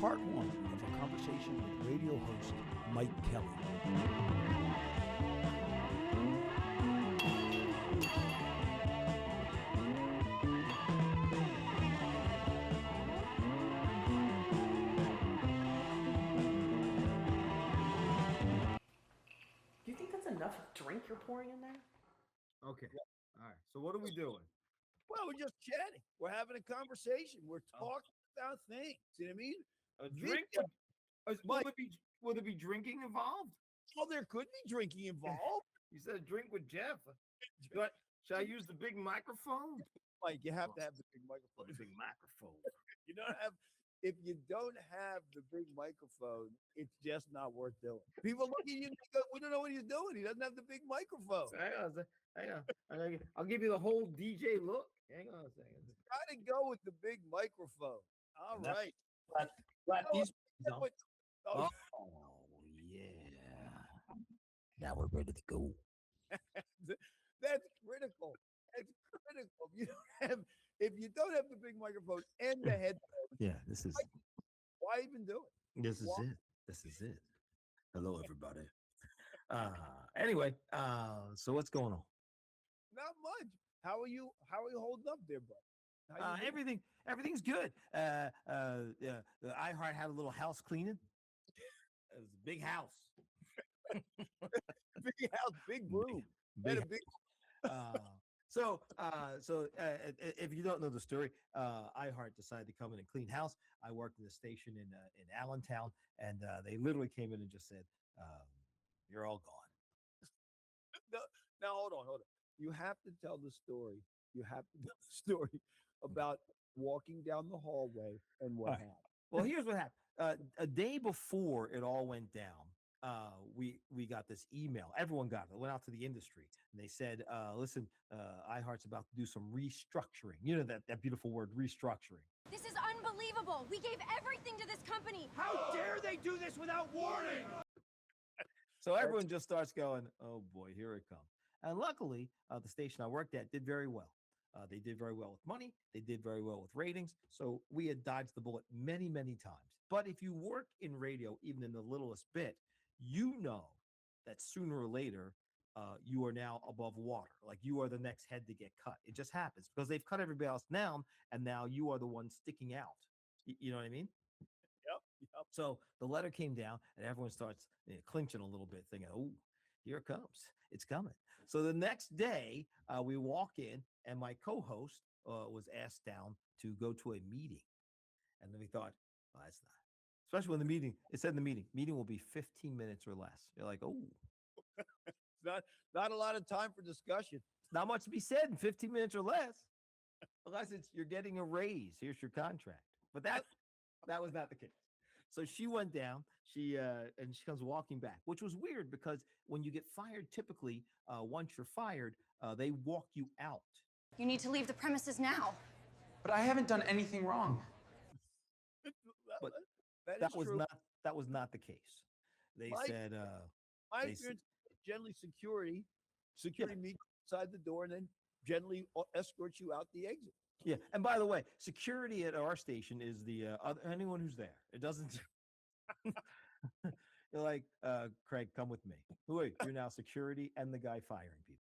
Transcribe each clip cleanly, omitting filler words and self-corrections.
part one of a conversation with radio host Mike Kelly. Do you think that's enough drink you're pouring in there? Okay. All right. So what are we doing? Well, we're just chatting. We're having a conversation. We're talking about things. You know what I mean? A drink? Will there be drinking involved? Well, there could be drinking involved. You said drink with Jeff. Should I use the big microphone? Mike, you have to have the big microphone. The big microphone. You don't have. If you don't have the big microphone, it's just not worth doing. People look at you and they go, "We don't know what he's doing. He doesn't have the big microphone." Hang on. I'll give you the whole DJ look. Hang on a second. Try to go with the big microphone. All right. Oh, yeah. Now we're ready to go. That's critical. That's critical. If you don't have the big microphone and the headphones, Yeah, this is why even do it? this is it. This is it. Hello, everybody. Anyway, so what's going on? Not much. How are you holding up there, bud? How you doing? Everything's good. The iHeart had a little house cleaning. It was a big house. Big house, big broom. Big, Had a big so if you don't know the story, iHeart decided to come in and clean house. I worked in the station in Allentown, and they literally came in and just said, "You're all gone." Now hold on. You have to tell the story. You have to tell the story about walking down the hallway and what happened. Well, here's what happened. A day before it all went down, we got this email. Everyone got it. It went out to the industry, and they said, "Listen, iHeart's about to do some restructuring." You know that beautiful word, restructuring. This is unbelievable. We gave everything to this company. How dare they do this without warning? So everyone just starts going, "Oh boy, here it comes." And luckily, the station I worked at did very well. They did very well with money. They did very well with ratings. So we had dodged the bullet many, many times. But if you work in radio, even in the littlest bit, you know that sooner or later, you are now above water. Like you are the next head to get cut. It just happens because they've cut everybody else down, and now you are the one sticking out. You know what I mean? Yep. So the letter came down, and everyone starts clinching a little bit, thinking, "Oh, here it comes. It's coming." So the next day, we walk in, and my co-host was asked down to go to a meeting. And then we thought, well, that's not. Especially when it said in the meeting will be 15 minutes or less. You're like, oh. Not a lot of time for discussion. Not much to be said in 15 minutes or less. Unless you're getting a raise. Here's your contract. But that was not the case. So she went down, and she comes walking back, which was weird because when you get fired, typically, once you're fired, they walk you out. You need to leave the premises now. But I haven't done anything wrong. But that is true. That was not the case. They said My experience, generally security meets outside the door and then generally escorts you out the exit. Yeah, and by the way, security at our station is anyone who's there. It doesn't. You're like, Craig, come with me. Who are you? You're now security and the guy firing people.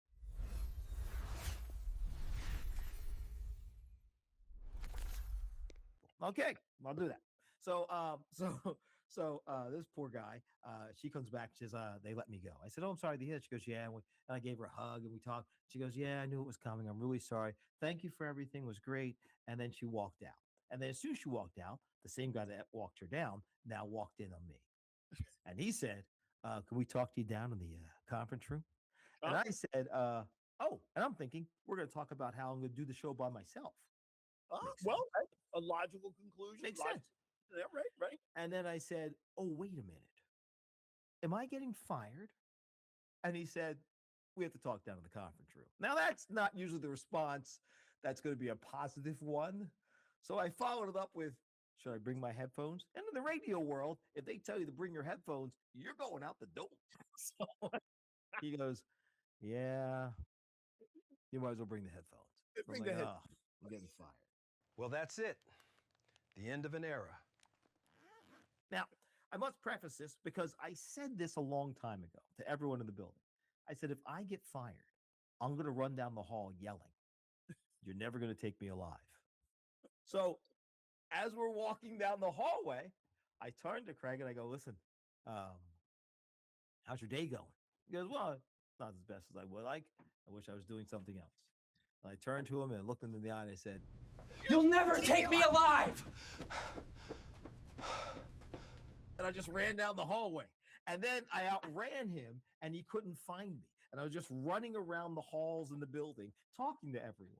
Okay, I'll do that. So this poor guy, she comes back. She says, "They let me go." I said, "Oh, I'm sorry to hear that." She goes, "Yeah," and I gave her a hug and we talked. She goes, "Yeah, I knew it was coming. I'm really sorry. Thank you for everything. It was great." And then she walked out. And then as soon as she walked out, the same guy that walked her down now walked in on me, and he said, "Can we talk to you down in the conference room?" And I said, "Oh," and I'm thinking we're going to talk about how I'm going to do the show by myself. Well, that's a logical conclusion. Makes sense. Yeah, right. And then I said, "Oh, wait a minute. Am I getting fired?" And he said, "We have to talk down in the conference room." Now, that's not usually the response that's going to be a positive one. So I followed it up with, "Should I bring my headphones?" And in the radio world, if they tell you to bring your headphones, you're going out the door. So he goes, "Yeah, you might as well bring the headphones." Bring I'm the like, head- I'm getting fired. Well, that's it. The end of an era. Now, I must preface this because I said this a long time ago to everyone in the building. I said, if I get fired, I'm going to run down the hall yelling, "You're never going to take me alive." So as we're walking down the hallway, I turn to Craig and I go, "Listen, how's your day going?" He goes, "Well, it's not as best as I would like. I wish I was doing something else." And I turned to him and looked him in the eye and I said, You'll never take me alive! and I just ran down the hallway. And then I outran him and he couldn't find me. And I was just running around the halls in the building talking to everyone.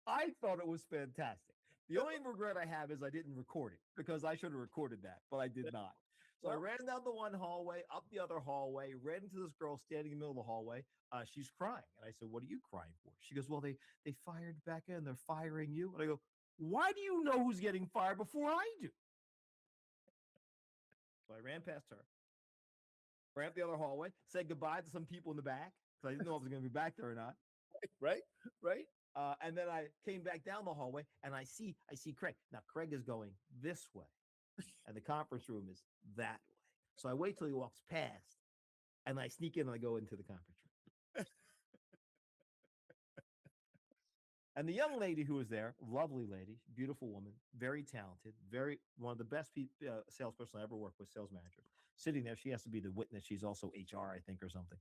I thought it was fantastic. The only regret I have is I didn't record it because I should have recorded that, but I did not. So I ran down the one hallway, up the other hallway, ran into this girl standing in the middle of the hallway. She's crying. And I said, "What are you crying for?" She goes, "Well, they fired Becca and they're firing you." And I go, "Why do you know who's getting fired before I do?" So I ran past her, ran up the other hallway, said goodbye to some people in the back because I didn't know if I was going to be back there or not. Right? And then I came back down the hallway and I see Craig. Now Craig is going this way, and the conference room is that way. So I wait till he walks past, and I sneak in and I go into the conference room. And the young lady who was there, lovely lady, beautiful woman, very talented, one of the best salesperson I ever worked with, sales manager, sitting there. She has to be the witness. She's also HR, I think, or something.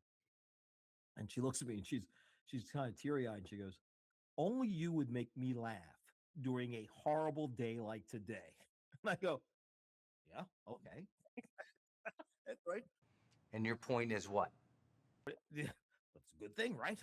And she looks at me and she's kind of teary-eyed. And she goes, "Only you would make me laugh during a horrible day like today." And I go, "Yeah, okay." That's right. And your point is what? Yeah, that's a good thing, right?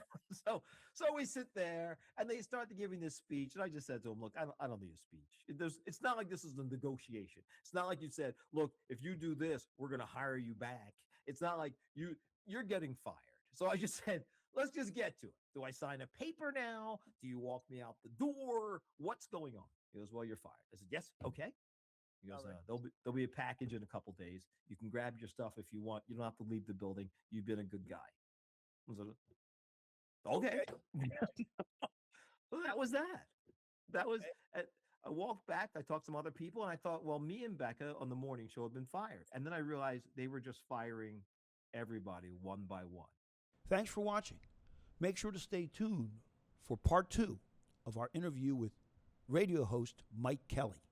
So we sit there and they start to give me this speech. And I just said to him, "Look, I don't need a speech. It's not like this is a negotiation. It's not like you said, 'Look, if you do this, we're going to hire you back.' It's not like you're getting fired." So I just said, "Let's just get to it. Do I sign a paper now? Do you walk me out the door? What's going on?" He goes, "Well, you're fired." I said, "Yes, okay." He goes, All right. there'll be a package in a couple days. You can grab your stuff if you want. You don't have to leave the building. You've been a good guy." I said, "Okay." So that was that. That was. I walked back. I talked to some other people, and I thought, well, me and Becca on the morning show had been fired, and then I realized they were just firing everybody one by one. Thanks for watching. Make sure to stay tuned for part 2 of our interview with radio host Mike Kelly.